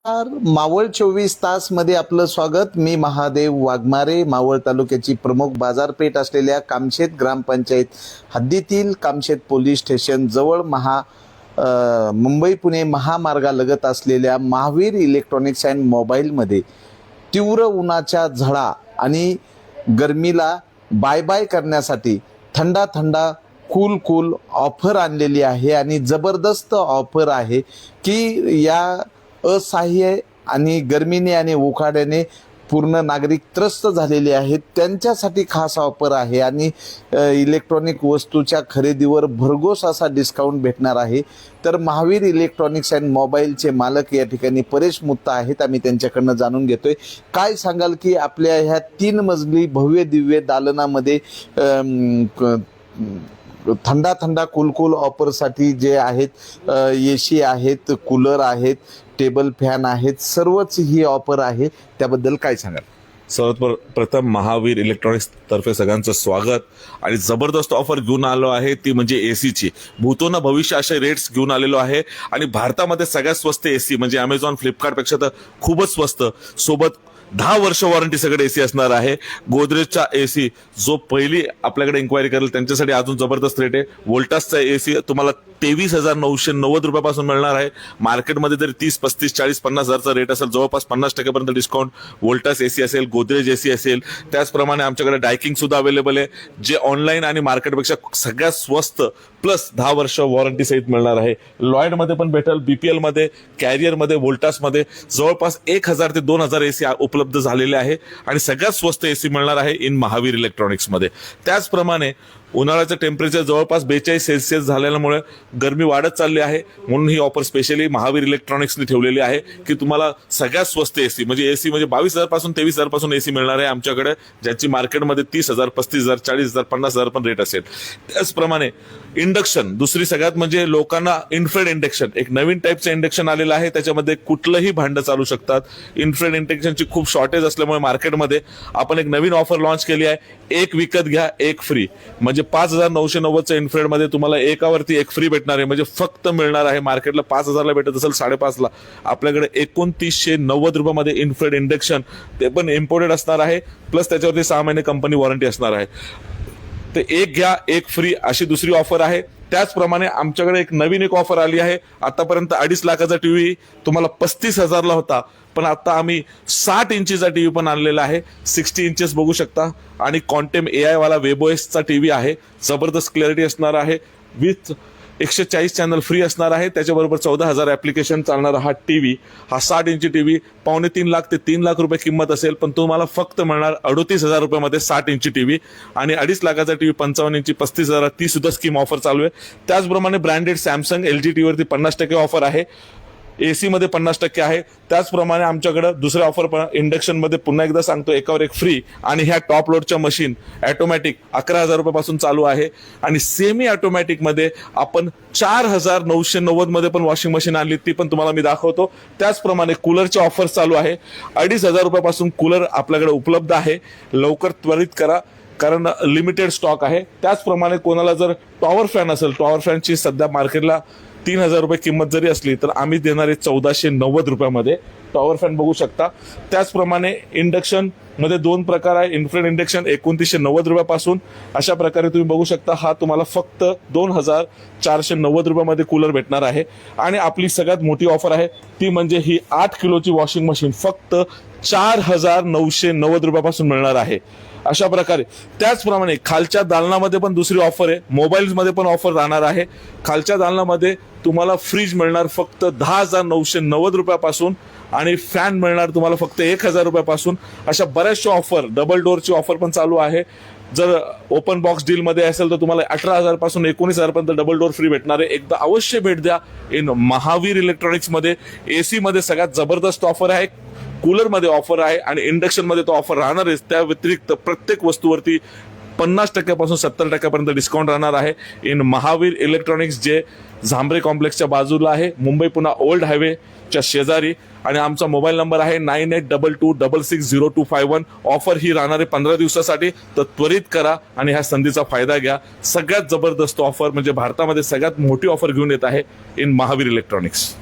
मावळ 24 तास मध्ये आपलं स्वागत. मी महादेव वाघमारे. मावळ तालुक्याची प्रमुख बाजारपेठ असलेल्या कामशेत ग्रामपंचायत हद्दीतील कामशेत पोलीस स्टेशन जवळ मुंबई पुणे महामार्गालगत असलेल्या महावीर इलेक्ट्रॉनिक्स अँड मोबाईलमध्ये तीव्र उन्हाच्या झळा आणि गरमीला बाय बाय करण्यासाठी थंडा थंडा कूल कूल ऑफर आणलेली आहे. आणि जबरदस्त ऑफर आहे की या असह्य आणि गरमीने आणि उकाड्याने पूर्ण नागरिक त्रस्त झालेले आहेत त्यांच्यासाठी खास ऑफर आहे. आणि इलेक्ट्रॉनिक वस्तूच्या खरेदीवर भरघोस असा डिस्काउंट भेटणार आहे. तर महावीर इलेक्ट्रॉनिक्स अँड मोबाईलचे मालक या ठिकाणी परेश मुत्ता आहेत. आम्ही त्यांच्याकडनं जाणून घेतोय काय सांगाल की आपल्या ह्या 3 मजली भव्य दिव्य दालनामध्ये थंडा थंडा कुलकुल ऑफरसाठी जे आहेत एसी आहेत, कूलर आहेत, टेबल फॅन आहेत, सर्वच ही ऑफर आहे. त्याबद्दल काय सांगाल? सर्वप्रथम महावीर इलेक्ट्रॉनिक्स तर्फे सगळ्यांचं स्वागत. आणि जबरदस्त ऑफर घेऊन आलो आहे ती म्हणजे एसीची. भूतोना भविष्य असे रेट्स घेऊन आलेलो आहे. आणि भारतामध्ये सगळ्यात स्वस्त एसी म्हणजे अमेझॉन फ्लिपकार्ट पेक्षा तर खूपच स्वस्त. सोबत 10 वर्ष वॉरंटी सगळे एसी असणार आहे. गोदरेजचा एसी जो पहिली आपल्याकडे इन्क्वायरी करेल त्यांच्यासाठी अजून जबरदस्त रेट आहे. वोल्टासचा एसी तुम्हाला 23,990 रुपयापासून मिळणार आहे. मार्केटमध्ये तरी 30, 35, 40, 50 हजारचा रेट असेल. जवळपास 50% डिस्काउंट वोल्टास एसी असेल, गोदरेज एसी असेल. त्याचप्रमाणे आमच्याकडे डायकिंग सुद्धा अवेलेबल आहे जे ऑनलाईन आणि मार्केटपेक्षा सगळ्यात स्वस्त प्लस 10 वर्ष वॉरंटी सहित मिळणार आहे. लॉयडमध्ये पण भेटेल, बीपीएल मध्ये, कॅरियरमध्ये, वोल्टासमध्ये जवळपास 1,000 ते 2,000 एसी उपलब्ध झालेले आहे. आणि सगळ्यात स्वस्त एसी मिळणार आहे इन महावीर इलेक्ट्रॉनिक्समध्ये. त्याचप्रमाणे उन्हाळ्याचं टेम्परेचर जवळपास 42 सेल्सिअस झाल्यामुळे गरमी वाढत चालली आहे. म्हणून ही ऑफर स्पेशली महावीर इलेक्ट्रॉनिक्सने ठेवलेली आहे की तुम्हाला सगळ्यात स्वस्त एसी म्हणजे 22,000 पासून 23,000 पासून एसी मिळणार आहे आमच्याकडे, ज्याची मार्केटमध्ये 30,000, 35,000, 40,000, 50,000 पण रेट असेल. त्याचप्रमाणे इंडक्शन, दुसरी सगळ्यात म्हणजे लोकांना इन्फ्रेड इंडक्शन, एक नवीन टाईपचं इंडक्शन आलेलं आहे. त्याच्यामध्ये कुठलंही भांडं चालू शकतात. इन्फ्रेड इंडक्शनची खूप शॉर्टेज असल्यामुळे मार्केटमध्ये आपण एक नवीन ऑफर लॉन्च केली आहे. एक विकत घ्या एक फ्री. म्हणजे 5,990चं इन्फ्रेड मध्ये तुम्हाला एकावरती एक फ्री भेटणार आहे. म्हणजे फक्त मिळणार आहे. मार्केटला 5,000ला भेटत असेल 5,500ला, आपल्याकडे 2,990 रुपयामध्ये इन्फ्रेड इंडक्शन, ते पण इम्पोर्टेड असणार आहे. प्लस त्याच्यावरती 6 महिने कंपनी वॉरंटी असणार आहे. ते एक घ्या एक फ्री अशी दुसरी ऑफर आहे. त्याचप्रमाणे आमच्याकडे एक नवीन ऑफर आली आहे. आतापर्यंत 2.5 लाखाचा टीव्ही तुम्हाला 35,000ला होता, पण आता आम्ही 60 इंचीचा टीव्ही पण आणलेला आहे. 60 इंचेस बघू शकता. आणि क्वांटम AI वाला वेबओएसचा टीव्ही आहे. जबरदस्त क्लॅरिटी असणार आहे. विथ 140 चॅनल फ्री असणार आहे. त्याच्याबरोबर 14,000 ऍप्लिकेशन चालणारा हा टीव्ही, हा 60 इंची टीव्ही 2.5 लाख ते 3 लाख रुपये किंमत असेल, पण तुम्हाला फक्त मिळणार 38,000 रुपयामध्ये 60 इंची टीव्ही. आणि 2.5 लाखाचा टीव्ही 55 इंची 35,000, ती सुद्धा स्कीम ऑफर चालू आहे. त्याचप्रमाणे ब्रँडेड सॅमसंग, LG टीव्हीवरती 50% ऑफर आहे. एसी मध्ये 50% आहे. त्याचप्रमाणे आमच्याकडे दुसऱ्या ऑफर पण इंडक्शन मध्ये पुन्हा एकदा सांगतो, एकावर एक फ्री. आणि ह्या टॉप लोडच्या मशीन ऑटोमॅटिक 11,000 रुपयापासून चालू आहे. आणि सेमी ऑटोमॅटिक मध्ये आपण 4,990 मध्ये पण वॉशिंग मशीन आणली, ती पण तुम्हाला मी दाखवतो. त्याचप्रमाणे कूलरच्या ऑफर चालू आहे. 2,500 रुपयापासून कूलर आपल्याकडे उपलब्ध आहे. लवकर त्वरित करा कारण लिमिटेड स्टॉक आहे. त्याचप्रमाणे कोणाला जर टॉवर फॅन असेल, टॉवर फॅनची सध्या मार्केटला 3,000 रुपये किंमत जरी असली तर आम्ही देणार आहे 1,490 रुपयामध्ये टॉवर फॅन बघू शकता. त्याचप्रमाणे इंडक्शन मध्ये 2 प्रकार आहे. इन्फ्रेड इंडक्शन 2,990 रुपयापासून अशा प्रकारे तुम्ही बघू शकता. हा तुम्हाला फक्त 2,490 रुपयामध्ये कूलर भेटणार आहे. आणि आपली सगळ्यात मोठी ऑफर आहे ती म्हणजे ही 8 किलोची वॉशिंग मशीन फक्त 4,990 रुपयापासून मिळणार आहे. अशा प्रकारे त्याचप्रमाणे खालच्या दालनामध्ये पण दुसरी ऑफर आहे. मोबाईल्स मध्ये पण ऑफर राहणार आहे. खालच्या दालनामध्ये तुम्हाला फ्रीज मिळणार फक्त 10,990 रुपयापासून आणि फॅन मिळणार तुम्हाला फक्त 1,000 रुपयापासून. अशा बऱ्याचशा ऑफर, डबल डोअरची ऑफर पण चालू आहे. जर ओपन बॉक्स डील मध्ये असेल तर तुम्हाला 18,000 पासून 19,000 पर्यंत डबल डोअर फ्री भेटणार आहे. एकदा अवश्य भेट द्या इन महावीर इलेक्ट्रॉनिक्स मध्ये. एसी मध्ये सगळ्यात जबरदस्त ऑफर आहे, कूलर मध्ये ऑफर आहे आणि इंडक्शन मध्ये तो ऑफर राहणार आहे. त्या व्यतिरिक्त प्रत्येक वस्तूवरती 50% पासून 70% पर्यंत डिस्काउंट राहणार आहे इन महावीर इलेक्ट्रॉनिक्स, जे झांबरे कॉम्प्लेक्सच्या बाजूला आहे, मुंबई पुणे ओल्ड हायवेच्या शेजारी. आणि आमचा मोबाईल नंबर आहे 9822660251. ऑफर ही राहणार आहे 15 दिवसासाठी. तर त्वरित करा आणि ह्या संधीचा फायदा घ्या. सगळ्यात जबरदस्त ऑफर म्हणजे भारतामध्ये सगळ्यात मोठी ऑफर घेऊन येत आहे इन महावीर इलेक्ट्रॉनिक्स.